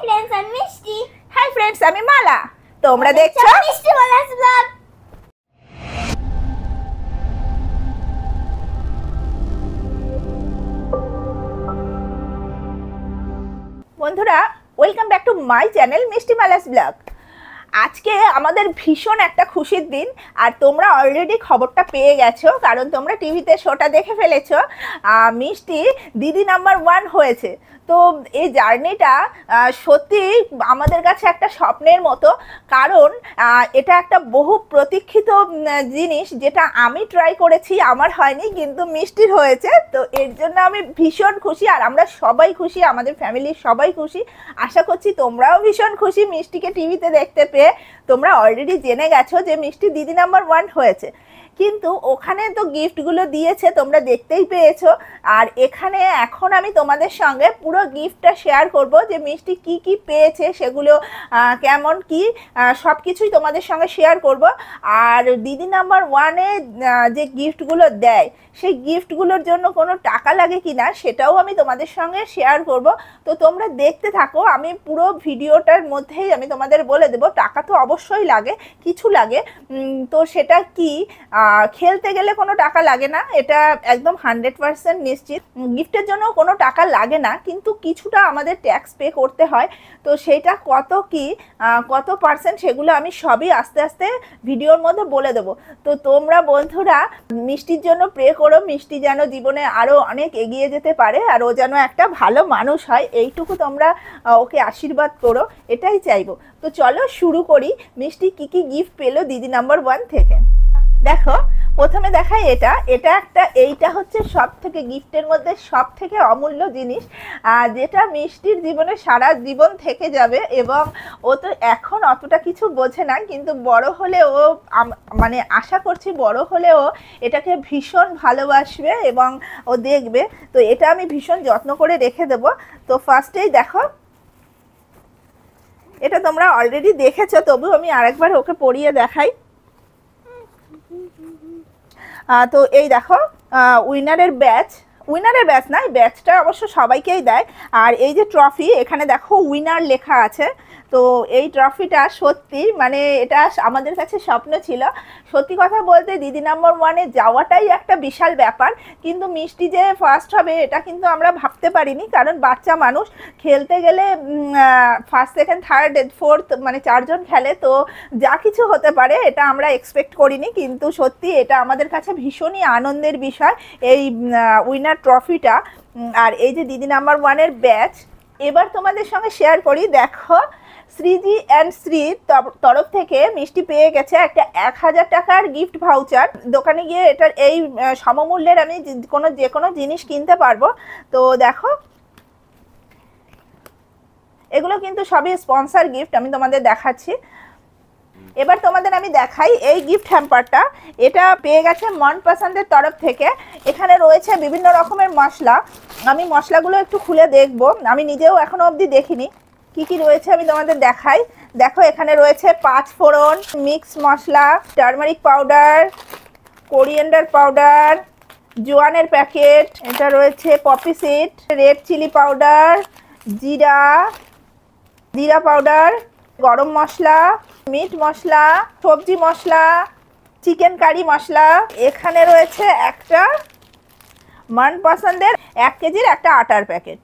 Friends আমি মিষ্টি। Hi friends আমি মালা। তোমরা দেখছো মিষ্টি মালাস ব্লগ। বন্ধুরা welcome back to my channel মিষ্টি মালাস ব্লগ। আজকে আমাদের ভীষণ একটা খুশির দিন, আর তোমরা অলরেডি খবরটা পেয়ে গেছো, কারণ তোমরা টিভিতে শোটা দেখে ফেলেছো। মিষ্টি দিদি নাম্বার 1 হয়েছে। তো এই জার্নিটা সত্যি আমাদের কাছে একটা স্বপ্নের মতো, কারণ এটা একটা বহু প্রতীক্ষিত জিনিস, যেটা আমি ট্রাই করেছি, আমার হয়নি কিন্তু মিষ্টির হয়েছে। তো এর জন্য আমি ভীষণ খুশি, আর আমরা সবাই খুশি, আমাদের ফ্যামিলির সবাই খুশি। আশা করছি তোমরাও ভীষণ খুশি মিষ্টিকে টিভিতে দেখতে পেয়ে। তোমরা অলরেডি জেনে গেছো যে মিষ্টি দিদি নাম্বার 1 হয়েছে, কিন্তু ওখানে তো গিফটগুলো দিয়েছে তোমরা দেখতেই পেয়েছো। আর এখানে এখন আমি তোমাদের সঙ্গে পুরো গিফটটা শেয়ার করব, যে মিষ্টি কি কি পেয়েছে, সেগুলো কেমন কি সব কিছুই তোমাদের সঙ্গে শেয়ার করব। আর দিদি নাম্বার 1-এ যে গিফটগুলো দেয়, সেই গিফটগুলোর জন্য কোনো টাকা লাগে কি না সেটাও আমি তোমাদের সঙ্গে শেয়ার করব। তো তোমরা দেখতে থাকো, আমি পুরো ভিডিওটার মধ্যেই আমি তোমাদের বলে দেবো। টাকা তো অবশ্যই লাগে, কিছু লাগে। তো সেটা কি, খেলতে গেলে কোনো টাকা লাগে না, এটা একদম 100% নিশ্চিত। গিফটের জন্য কোনো টাকা লাগে না, কিন্তু কিছুটা আমাদের ট্যাক্স পে করতে হয়। তো সেটা কত কি কত পার্সেন্ট, সেগুলো আমি সবই আস্তে আস্তে ভিডিওর মধ্যে বলে দেবো। তো তোমরা বন্ধুরা মিষ্টির জন্য প্রে করো, মিষ্টি যেন জীবনে আরও অনেক এগিয়ে যেতে পারে, আর ও যেন একটা ভালো মানুষ হয়, এইটুকু তোমরা ওকে আশীর্বাদ করো, এটাই চাইবো। তো চলো শুরু করি, মিষ্টি কি কি গিফট পেলো দিদি নাম্বার 1 থেকে। দেখো প্রথমে দেখাই এইটা হচ্ছে সব থেকে গিফটের মধ্যে সব থেকে অমূল্য জিনিস, যেটা মিষ্টির জীবনে সারা জীবন থেকে যাবে। এবং ও তো এখন অতটা কিছু বোঝে না, কিন্তু বড় হলে ও মানে আশা করছি বড় হলে ও এটাকে ভীষণ ভালোবাসবে এবং ও দেখবে। তো এটা আমি ভীষণ যত্ন করে রেখে দেবো। তো ফার্স্টেই দেখো, এটা তোমরা অলরেডি দেখেছো, তবু আমি আরেকবার ওকে পড়িয়ে দেখাই। তো এই দেখো উইনারের ব্যাচ না, ব্যাচটা অবশ্য সবাইকেই দেয়। আর এই যে ট্রফি, এখানে দেখো উইনার লেখা আছে। তো এই ট্রফিটা সত্যি মানে এটা আমাদের কাছে স্বপ্ন ছিল। সত্যি কথা বলতে দিদি নাম্বার 1-এ যাওয়াটাই একটা বিশাল ব্যাপার, কিন্তু মিষ্টি যে ফার্স্ট হবে এটা কিন্তু আমরা ভাবতে পারিনি, কারণ বাচ্চা মানুষ খেলতে গেলে ফার্স্ট সেকেন্ড থার্ড ফোর্থ মানে 4 জন খেলে, তো যা কিছু হতে পারে এটা আমরা এক্সপেক্ট করিনি। কিন্তু সত্যি এটা আমাদের কাছে ভীষণই আনন্দের বিষয়, এই উইনার ট্রফিটা। আর এই যে দিদি নাম্বার 1-এর ব্যাচ, এবার তোমাদের সঙ্গে শেয়ার করি। দেখো শ্রীজি অ্যান্ড শ্রীর তরফ থেকে মিষ্টি পেয়ে গেছে একটা 1000 টাকার গিফট ভাউচার। দোকানে গিয়ে এটার এই সমমূল্যের আমি যে কোনো জিনিস কিনতে পারবো। তো দেখো এগুলো কিন্তু সবই স্পন্সর গিফট, আমি তোমাদের দেখাচ্ছি। এবার তোমাদের আমি দেখাই এই গিফট হ্যাম্পারটা। এটা পেয়ে গেছে মন পছন্দের তরফ থেকে। এখানে রয়েছে বিভিন্ন রকমের মশলা, আমি মশলাগুলো একটু খুলে দেখব, আমি নিজেও এখনো অবধি দেখিনি কি কি রয়েছে, আমি তোমাদের দেখাই। দেখো এখানে রয়েছে 5 ফোড়ন, mix masala, turmeric powder, coriander powder, জোয়ানের প্যাকেট, এটা রয়েছে poppy seed, red chilli powder, জিরা পাউডার, গরম মশলা, মিট মশলা, সবজি মশলা, চিকেন কারি মশলা। এখানে রয়েছে একটা মন পছন্দের 1 কেজির একটা আটার প্যাকেট।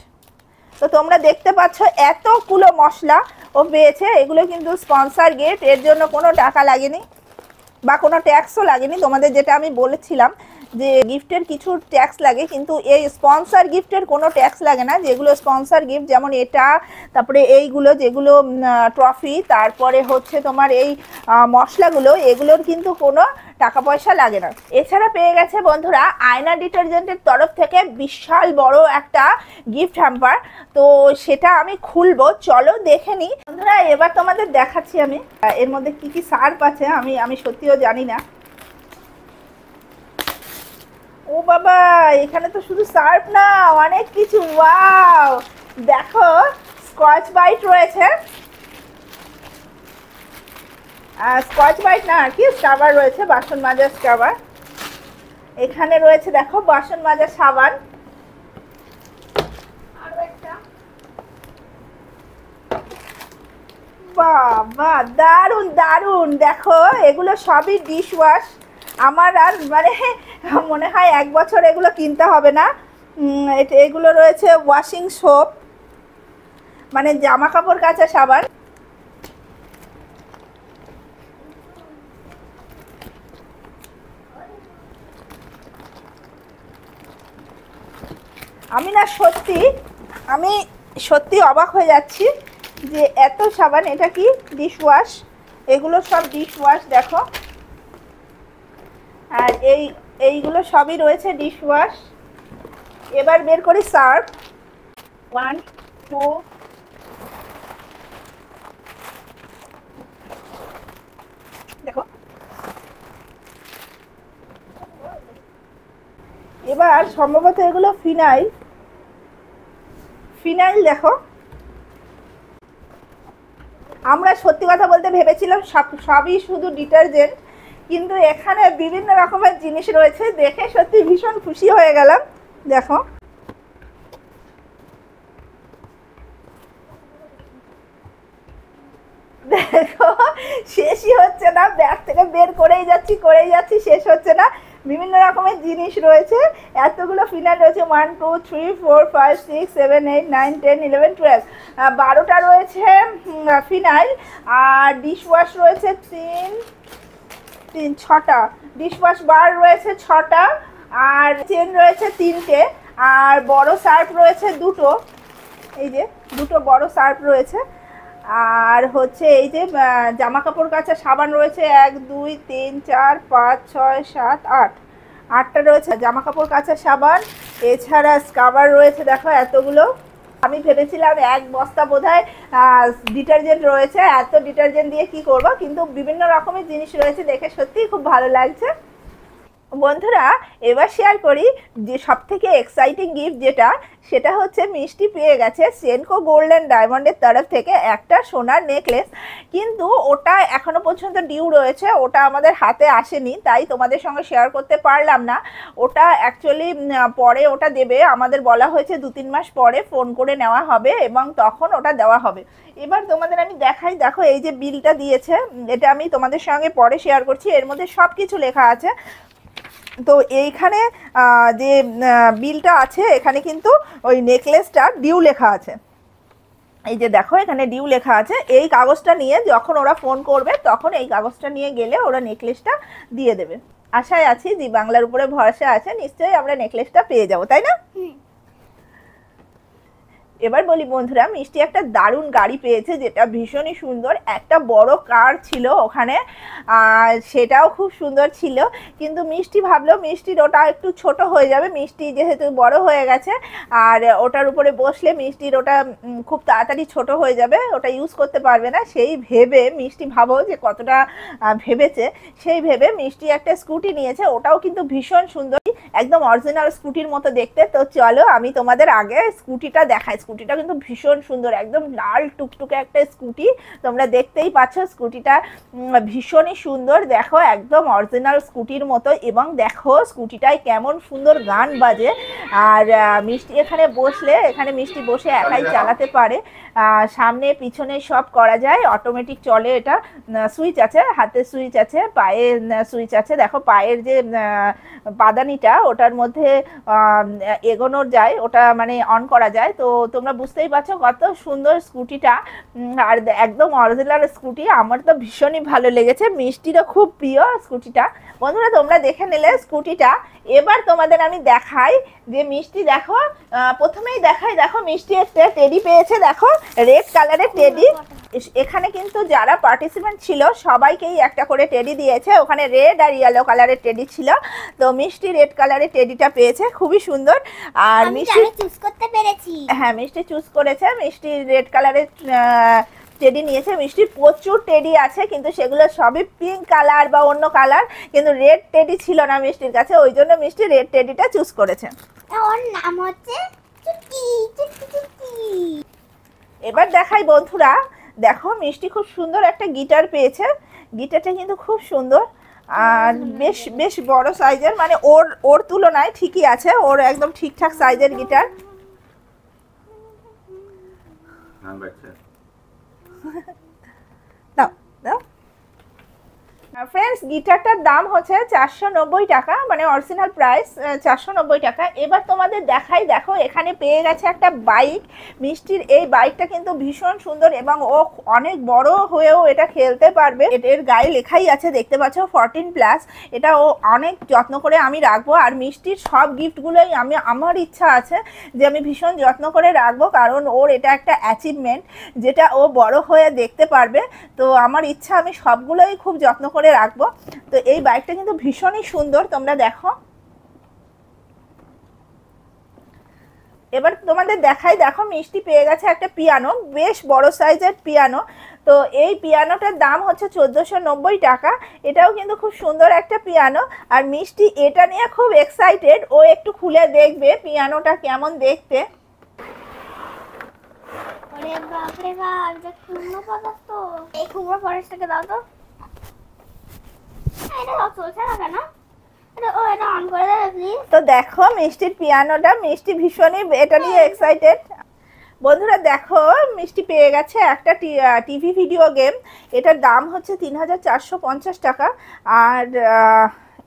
তো তোমরা দেখতে পাচ্ছ এতগুলো মশলা ও পেয়েছে। এগুলো কিন্তু স্পন্সর গিফট, এর জন্য কোনো টাকা লাগেনি বা কোনো ট্যাক্সও লাগেনি। তোমাদের যেটা আমি বলেছিলাম যে গিফটের কিছু ট্যাক্স লাগে, কিন্তু এই স্পন্সর গিফটের কোনো ট্যাক্স লাগে না। যেগুলো স্পন্সর গিফট, যেমন এটা, তারপরে এইগুলো যেগুলো ট্রফি, তারপরে হচ্ছে তোমার এই মশলাগুলো, এগুলোর কিন্তু কোনো টাকা পয়সা লাগে না। এছাড়া পেয়ে গেছে বন্ধুরা আয়না ডিটারজেন্টের তরফ থেকে বিশাল বড় একটা গিফট হ্যাম্পার। তো সেটা আমি খুলবো, চলো দেখে নিই বন্ধুরা। এবার তোমাদের দেখাচ্ছি আমি এর মধ্যে কি কি সার্ফ আছে, আমি সত্যিও জানি না। ও বাবা, এখানে তো শুধু সার্ফ না, অনেক কিছু। ওয়াও, দেখো স্কচ ব্রাইট রয়েছে, স্কচ ব্রাইট না আর কি, স্ক্রাবার রয়েছে, বাসন মাজার স্ক্রাবার। এখানে রয়েছে দেখো বাসন মাজার সাবান, বাবা দারুণ দারুণ, দেখো এগুলো সবই ডিশ ওয়াশ। আমার আর মানে মনে হয় 1 বছর এগুলো কিনতে হবে না। এগুলো রয়েছে ওয়াশিং সোপ, মানে জামা কাপড় কাচা সাবান। আমি সত্যি অবাক হয়ে যাচ্ছি যে এত সাবান। এটা কি ডিশ ওয়াশ, এগুলো সব ডিশ ওয়াশ দেখো। আর এইগুলো সবই রয়েছে ডিশ ওয়াশ। এবার বের করি সার্ফ। 1 2 দেখো। এবার সম্ভবত এগুলো ফিনাইল দেখো। আমরা সত্যি কথা বলতে ভেবেছিলাম সবই শুধু ডিটারজেন্ট, কিন্তু এখানে বিভিন্ন রকমের জিনিস রয়েছে, দেখে সত্যি ভীষণ খুশি হয়ে গেলাম। দেখো দেখো শেষই হচ্ছে না, ব্যাগ থেকে বের করেই যাচ্ছি, শেষ হচ্ছে না। বিভিন্ন রকমের জিনিস রয়েছে, এতগুলো ফিনাইল রয়েছে। 1 2 3 4 5 6 7 8 9 10 11 12, 12টা রয়েছে ফিনাইল। আর ডিশ ওয়াশ রয়েছে 6টা, ডিশ ওয়াশ বার রয়েছে 6টা, আর চেন রয়েছে 3টে, আর বড় সার্ফ রয়েছে 2টো। এই যে 2টো বড় সার্ফ রয়েছে। আর হচ্ছে এই যে জামা কাপড় কাচা সাবান রয়েছে 1 2 3 4 5 6 7 8, 8টা রয়েছে জামা কাপড় কাচা সাবান। এছাড়া স্ক্রাবার রয়েছে দেখো এতগুলো। আমি ভেবেছিলাম 1 বস্তা বোধহয় ডিটারজেন্ট রয়েছে, এত ডিটারজেন্ট দিয়ে কি করব, কিন্তু বিভিন্ন রকমের জিনিস রয়েছে, দেখে সত্যিই খুব ভালো লাগছে। বন্ধুরা এবার শেয়ার করি যে সবথেকে এক্সাইটিং গিফট যেটা, সেটা হচ্ছে মিষ্টি পেয়ে গেছে সেনকো গোল্ড অ্যান্ড ডায়মন্ডের তরফ থেকে একটা সোনার নেকলেস। কিন্তু ওটা এখনো পর্যন্ত ডিউ রয়েছে, ওটা আমাদের হাতে আসেনি, তাই তোমাদের সঙ্গে শেয়ার করতে পারলাম না। ওটা অ্যাকচুয়ালি পরে ওটা দেবে, আমাদের বলা হয়েছে 2-3 মাস পরে ফোন করে নেওয়া হবে এবং তখন ওটা দেওয়া হবে। এবার তোমাদের আমি দেখাই, দেখো এই যে বিলটা দিয়েছে, এটা আমি তোমাদের সঙ্গে পরে শেয়ার করছি, এর মধ্যে সব কিছু লেখা আছে। তো এইখানে যে বিলটা আছে, এখানে কিন্তু ওই নেকলেসটা ডিউ লেখা আছে। এই যে দেখো এখানে ডিউ লেখা আছে। এই কাগজটা নিয়ে যখন ওরা ফোন করবে তখন এই কাগজটা নিয়ে গেলে ওরা নেকলেসটা দিয়ে দেবে। আশায় আছি, জি বাংলার উপরে ভরসা আছে, নিশ্চয়ই আমরা নেকলেসটা পেয়ে যাব, তাই না? এবার বলি বন্ধুরা, মিষ্টি একটা দারুণ গাড়ি পেয়েছে, যেটা ভীষণই সুন্দর। একটা বড় কার ছিল ওখানে, সেটাও খুব সুন্দর ছিল, কিন্তু মিষ্টি ভাবলো মিষ্টির ওটা একটু ছোট হয়ে যাবে, মিষ্টি যেহেতু বড় হয়ে গেছে, আর ওটার উপরে বসলে মিষ্টির ওটা খুব তাড়াতাড়ি ছোট হয়ে যাবে, ওটা ইউজ করতে পারবে না। সেই ভেবে মিষ্টি, ভাবো যে কতটা ভেবেছে, সেই ভেবে মিষ্টি একটা স্কুটি নিয়েছে, ওটাও কিন্তু ভীষণ সুন্দর, একদম অরিজিনাল স্কুটির মতো দেখতে। তো চলো আমি তোমাদের আগে স্কুটিটা দেখাই। স্কুটিটা কিন্তু ভীষণ সুন্দর, একদম লাল টুকটুকে একটা স্কুটি, তোমরা দেখতেই পাচ্ছ স্কুটিটা ভীষণই সুন্দর, দেখো একদম অরিজিনাল স্কুটির মতো। এবং দেখো স্কুটিটায় কেমন সুন্দর গান বাজে। আর মিষ্টি এখানে বসলে, এখানে মিষ্টি বসে একাই চালাতে পারে, সামনে পিছনে সব করা যায়, অটোমেটিক চলে। এটা সুইচ আছে, হাতে সুইচ আছে, পায়ে সুইচ আছে, দেখো পায়ের যে পাদানিটা ওটার মধ্যে এগোনোর যায়, ওটা মানে অন করা যায়। তো তোমরা বুঝতেই পারছো কত সুন্দর স্কুটিটা, আর একদম অরিজিনাল স্কুটি। আমার তো ভীষণই ভালো লেগেছে, মিষ্টিরও খুব প্রিয় স্কুটিটা। বন্ধুরা তোমরা দেখে নিলে স্কুটিটা, এবার তোমাদের আমি দেখাই যে মিষ্টি, দেখো প্রথমেই দেখাই, দেখো মিষ্টি একটা টেডি পেয়েছে, দেখো রেড কালারের টেডি। এখানে কিন্তু যারা পার্টিসিপেন্ট ছিল সবাইকেই একটা করে টেডি দিয়েছে, ওখানে রেড আর ইয়েলো কালারের টেডি ছিল। তো মিষ্টি রেড কালারের টেডিটা পেয়েছে, খুবই সুন্দর। আর মিষ্টি চুজ করতে পেরেছি, হ্যাঁ মিষ্টি চুজ করেছে, মিষ্টি রেড কালারের টেডি নিয়েছে। মিষ্টির প্রচুর টেডি আছে, কিন্তু সেগুলো সবই পিঙ্ক কালার বা অন্য কালার, কিন্তু রেড টেডি ছিল না মিষ্টির কাছে, ওই জন্য মিষ্টি রেড টেডিটা চুজ করেছে। ওর নাম হচ্ছে চুটকি চুটকি চুটকি। এবার দেখাই বন্ধুরা, দেখো মিষ্টি খুব সুন্দর একটা গিটার পেয়েছে, গিটারটা কিন্তু খুব সুন্দর, আর বেশ বেশ বড় সাইজের, মানে ওর তুলনায় ঠিকই আছে, ওর একদম ঠিকঠাক সাইজের গিটার। ফ্রেন্ডস, গিটারটার দাম হচ্ছে 490 টাকা, মানে অরিজিনাল প্রাইস 490 টাকা। এবার তোমাদের দেখাই, দেখো এখানে পেয়ে গেছে একটা বাইক। মিষ্টির এই বাইকটা কিন্তু ভীষণ সুন্দর এবং ও অনেক বড় হয়েও এটা খেলতে পারবে। এর গায়ে লেখাই আছে, দেখতে পাচ্ছ 14+। এটা ও অনেক যত্ন করে আমি রাখবো। আর মিষ্টির সব গিফটগুলোই আমার ইচ্ছা আছে যে আমি ভীষণ যত্ন করে রাখবো, কারণ ওর এটা একটা অ্যাচিভমেন্ট যেটা ও বড় হয়ে দেখতে পারবে। তো আমার ইচ্ছা আমি সবগুলোই খুব যত্ন করে রাখবো। তো এই বাইকটা কিন্তু ভীষণই সুন্দর, তোমরা দেখো। এবার তোমাদের দেখাই, দেখো মিষ্টি পেয়ে গেছে একটা পিয়ানো, বেশ বড় সাইজের পিয়ানো। তো এই পিয়ানোটার দাম হচ্ছে 1490 টাকা। এটাও কিন্তু খুব সুন্দর একটা পিয়ানো। আর মিষ্টি এটা নিয়ে খুব এক্সাইটেড, ও একটু খুলে দেখবে পিয়ানোটা কেমন দেখতে। ওরে বাপ রে বাপ, এটা কুমড়ো পাতা তো। এই কুমড়ো পাতাটাকে দাও তো। এটা তো চলছে না কেন? এটা অন করে দেবে প্লিজ। তো দেখো মিষ্টির পিয়ানোটা, মিষ্টি ভীষণই এটা নিয়ে এক্সাইটেড। বন্ধুরা দেখো, মিষ্টি পেয়ে গেছে একটা টিভি ভিডিও গেম। এটার দাম হচ্ছে 3450 টাকা। আর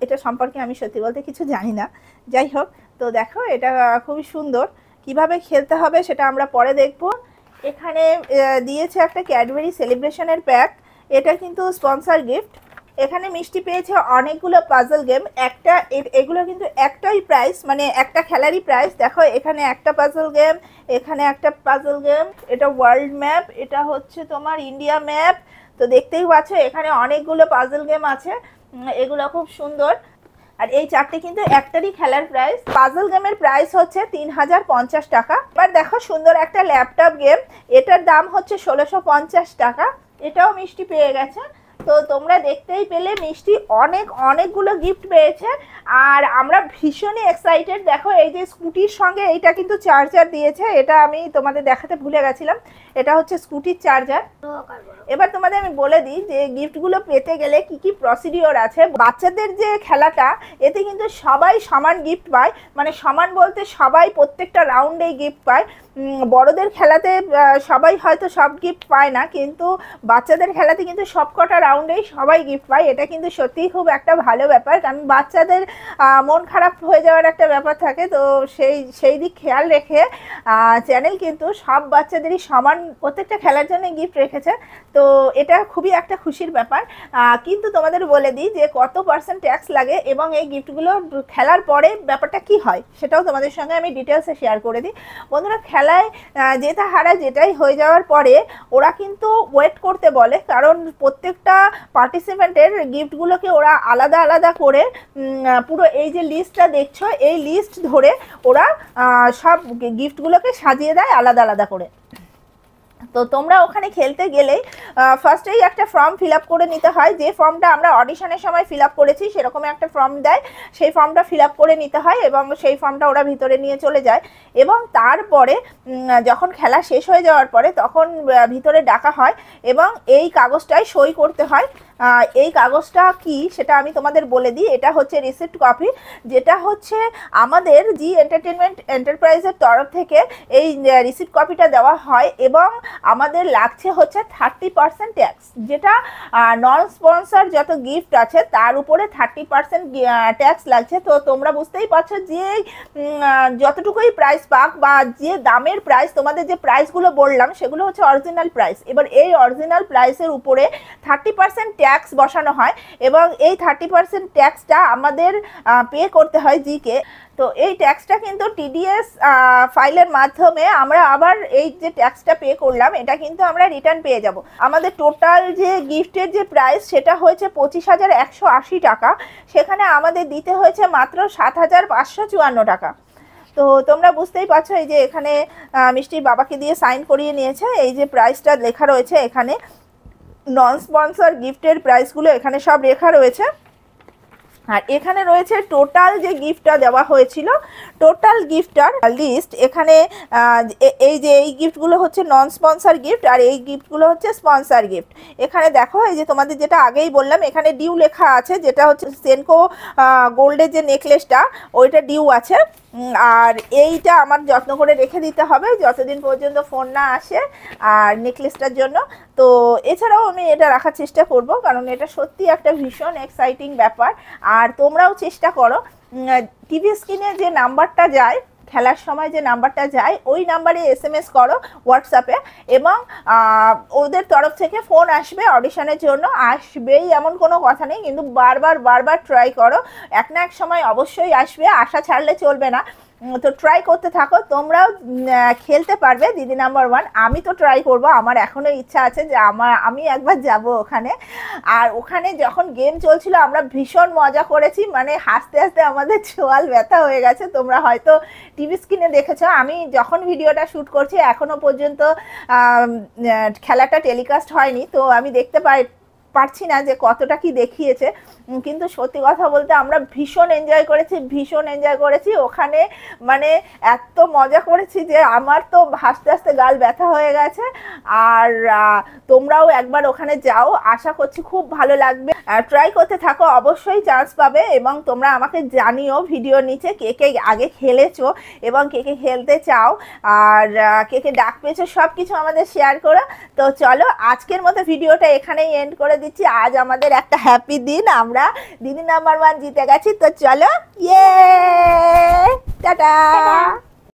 এটা সম্পর্কে আমি সত্যি বলতে কিছু জানি না, যাই হোক। তো দেখো এটা খুবই সুন্দর, কিভাবে খেলতে হবে সেটা আমরা পরে দেখব। এখানে দিয়েছে একটা ক্যাডবেরি সেলিব্রেশনের প্যাক, এটা কিন্তু স্পন্সর গিফট। এখানে মিষ্টি পেয়েছে অনেকগুলো পাজল গেম। এগুলো কিন্তু একটাই প্রাইস, মানে একটা খেলারই প্রাইস। দেখো এখানে একটা পাজল গেম, এখানে একটা পাজল গেম, এটা ওয়ার্ল্ড ম্যাপ, এটা হচ্ছে তোমার ইন্ডিয়া ম্যাপ। তো দেখতেই পাচ্ছ এখানে অনেকগুলো পাজল গেম আছে, এগুলো খুব সুন্দর। আর এই চারটে কিন্তু একটারই খেলার প্রাইস। পাজল গেমের প্রাইস হচ্ছে 3050 টাকা। এবার দেখো সুন্দর একটা ল্যাপটপ গেম, এটার দাম হচ্ছে 1650 টাকা। এটাও মিষ্টি পেয়ে গেছে। তো তোমরা দেখতেই পেলে মিষ্টি অনেকগুলো গিফট পেয়েছে। আর আমরা ভীষণই এক্সাইটেড। দেখো এই যে স্কুটির সঙ্গে এইটা কিন্তু চার্জার দিয়েছে, এটা আমি তোমাদের দেখাতে ভুলে গেছিলাম। এটা হচ্ছে স্কুটির চার্জার। এবার তোমাদের আমি বলে দিই যে গিফটগুলো পেতে গেলে কি কি প্রসিডিওর আছে। বাচ্চাদের যে খেলাটা, এতে কিন্তু সবাই সমান গিফট পায়, মানে সমান বলতে সবাই প্রত্যেকটা রাউন্ডেই গিফট পায়। বড়দের খেলাতে সবাই হয়তো সব গিফট পায় না, কিন্তু বাচ্চাদের খেলাতে কিন্তু সবকটা রাউন্ডেই সবাই গিফট পায়। এটা কিন্তু সত্যিই খুব একটা ভালো ব্যাপার, কারণ বাচ্চাদের মন খারাপ হয়ে যাওয়ার একটা ব্যাপার থাকে। তো সেই দিক খেয়াল রেখে চ্যানেল কিন্তু সব বাচ্চাদেরই সমান প্রত্যেকটা খেলার জন্য গিফট রেখেছে। তো এটা খুবই একটা খুশির ব্যাপার। কিন্তু তোমাদের বলে দিই যে কত % ট্যাক্স লাগে এবং এই গিফটগুলো খেলার পরে ব্যাপারটা কি হয় সেটাও তোমাদের সঙ্গে আমি ডিটেলসে শেয়ার করে দিই। বন্ধুরা, খেলায় জেতা হারা যেটাই হয়ে যাওয়ার পরে ওরা কিন্তু ওয়েট করতে বলে, কারণ প্রত্যেকটা পার্টিসিপেন্টের গিফটগুলোকে ওরা আলাদা আলাদা করে পুরো এই যে লিস্টটা দেখছো, এই লিস্ট ধরে ওরা সব গিফটগুলোকে সাজিয়ে দেয় আলাদা আলাদা করে। তো তোমরা ওখানে খেলতে গেলেই ফার্স্টেই একটা ফর্ম ফিল আপ করে নিতে হয়। যে ফর্মটা আমরা অডিশনের সময় ফিল আপ করেছি সেরকম একটা ফর্ম দেয়, সেই ফর্মটা ফিল আপ করে নিতে হয় এবং সেই ফর্মটা ওরা ভিতরে নিয়ে চলে যায়। এবং তারপরে যখন খেলা শেষ হয়ে যাওয়ার পরে তখন ভিতরে ডাকা হয় এবং এই কাগজটায় সই করতে হয়। এই কাগজটা কি সেটা আমি তোমাদের বলে দিই। এটা হচ্ছে রিসিপ্ট কপি, যেটা হচ্ছে আমাদের জি এন্টারটেনমেন্ট এন্টারপ্রাইজের তরফ থেকে এই রিসিপ্ট কপিটা দেওয়া হয় এবং আমাদের লাগছে হচ্ছে 30% ট্যাক্স, যেটা নন স্পন্সর যত গিফট আছে তার উপরে 30% ট্যাক্স লাগছে। তো তোমরা বুঝতেই পারছো যে যতটুকুই প্রাইস পাক বা যে দামের প্রাইস, তোমাদের যে প্রাইসগুলো বললাম সেগুলো হচ্ছে অরিজিনাল প্রাইস। এবার এই অরিজিনাল প্রাইসের উপরে 30% ট্যাক্স বসানো হয় এবং এই 30% ট্যাক্সটা আমাদের পে করতে হয় জিকে। তো এই ট্যাক্সটা কিন্তু টিডিএস ফাইলের মাধ্যমে আমরা আবার এই যে ট্যাক্সটা পে করলাম এটা কিন্তু আমরা রিটার্ন পেয়ে যাব। আমাদের টোটাল যে গিফটের যে প্রাইস সেটা হয়েছে 25,180 টাকা, সেখানে আমাদের দিতে হয়েছে মাত্র 7,554 টাকা। তো তোমরা বুঝতেই পারছো, এই যে এখানে মিষ্টির বাবাকে দিয়ে সাইন করিয়ে নিয়েছে। এই যে প্রাইসটা লেখা রয়েছে এখানে, নন স্পন্সর গিফটের প্রাইসগুলো এখানে সব লেখা রয়েছে। আর এখানে রয়েছে টোটাল যে গিফটটা দেওয়া হয়েছিল, টোটাল গিফটার লিস্ট এখানে এই যে এই গিফটগুলো হচ্ছে নন স্পন্সর গিফট আর এই গিফটগুলো হচ্ছে স্পন্সর গিফট। এখানে দেখো এই যে তোমাদের যেটা আগেই বললাম এখানে ডিউ লেখা আছে, যেটা হচ্ছে সেনকো গোল্ডের যে নেকলেসটা ওইটা ডিউ আছে। আর এইটা আমার যত্ন করে রেখে দিতে হবে যতদিন পর্যন্ত ফোন না আসে আর নেকলেসটার জন্য। তো এছাড়াও আমি এটা রাখার চেষ্টা করব, কারণ এটা সত্যি একটা ভীষণ এক্সাইটিং ব্যাপার। আর তোমরাও চেষ্টা করো, টিভি স্ক্রিনে যে নাম্বারটা যায় খেলার সময় যে নাম্বারটা যায় ওই নাম্বারে SMS করো হোয়াটসঅ্যাপে, এবং ওদের তরফ থেকে ফোন আসবে অডিশনের জন্য, আসবেই এমন কোনো কথা নেই, কিন্তু বারবার ট্রাই করো, এক না এক সময় অবশ্যই আসবে, আশা ছাড়লে চলবে না। তো ট্রাই করতে থাকো, তোমরাও খেলতে পারবে দিদি নাম্বার 1। আমি তো ট্রাই করব, আমার এখনও ইচ্ছা আছে যে আমি একবার যাব ওখানে। আর ওখানে যখন গেম চলছিল আমরা ভীষণ মজা করেছি, মানে হাসতে হাসতে আমাদের চোয়াল ব্যথা হয়ে গেছে। তোমরা হয়তো টিভি স্ক্রিনে দেখেছো, আমি যখন ভিডিওটা শ্যুট করছি এখনও পর্যন্ত খেলাটা টেলিকাস্ট হয়নি, তো আমি দেখতে পারছি না যে কতটা কি দেখিয়েছে, কিন্তু সত্যি কথা বলতে আমরা ভীষণ এনজয় করেছি ওখানে, মানে এত মজা করেছি যে আমার তো হাসতে হাসতে গাল ব্যথা হয়ে গেছে। আর তোমরাও একবার ওখানে যাও, আশা করছি খুব ভালো লাগবে। ট্রাই করতে থাকো, অবশ্যই চান্স পাবে, এবং তোমরা আমাকে জানিও ভিডিওর নিচে কে কে আগে খেলেছো এবং কে কে খেলতে চাও আর কে কে ডাক পেয়েছো, সব কিছু আমাদের শেয়ার করো। তো চলো আজকের মতো ভিডিওটা এখানেই এন্ড করে দিচ্ছি। আজ আমাদের একটা হ্যাপি দিন, আমরা দিদি নাম্বার 1 জিতে গেছি। তো চলো, ইয়ে টাটা।